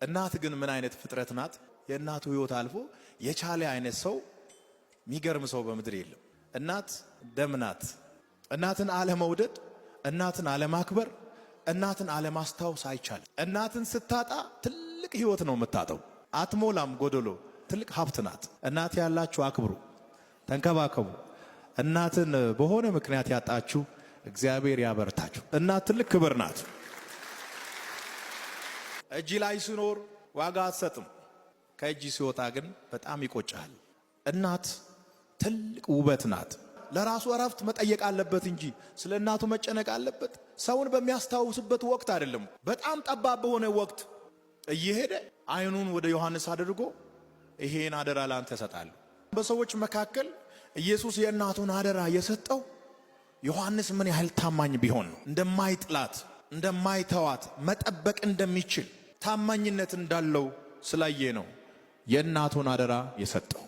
እናት ግን ምን አይነት ፍጥረት ናት? የእናቱ ህይወት አልፎ የቻለ አይነት ሰው የሚገርም ሰው በምድር የለም። እናት ደም ናት። እናትን አለመውደድ፣ እናትን አለማክበር፣ እናትን አለማስታወስ አይቻልም። እናትን ስታጣ ትልቅ ህይወት ነው የምታጣው። አትሞላም፣ ጎደሎ ትልቅ ሀብት ናት። እናት ያላችሁ አክብሩ፣ ተንከባከቡ። እናትን በሆነ ምክንያት ያጣችሁ እግዚአብሔር ያበርታችሁ። እናት ትልቅ ክብር ናት። እጅ ላይ ሲኖር ዋጋ አትሰጥም፣ ከእጅ ሲወጣ ግን በጣም ይቆጫል። እናት ትልቅ ውበት ናት። ለራሱ እረፍት መጠየቅ አለበት እንጂ ስለ እናቱ መጨነቅ አለበት? ሰውን በሚያስታውስበት ወቅት አይደለም። በጣም ጠባብ በሆነ ወቅት እየሄደ አይኑን ወደ ዮሐንስ አድርጎ ይሄን አደራ ላንተ እሰጣለሁ። በሰዎች መካከል ኢየሱስ የእናቱን አደራ የሰጠው ዮሐንስ ምን ያህል ታማኝ ቢሆን ነው። እንደማይጥላት እንደማይተዋት መጠበቅ እንደሚችል ታማኝነት እንዳለው ስላየ ነው የእናቱን አደራ የሰጠው።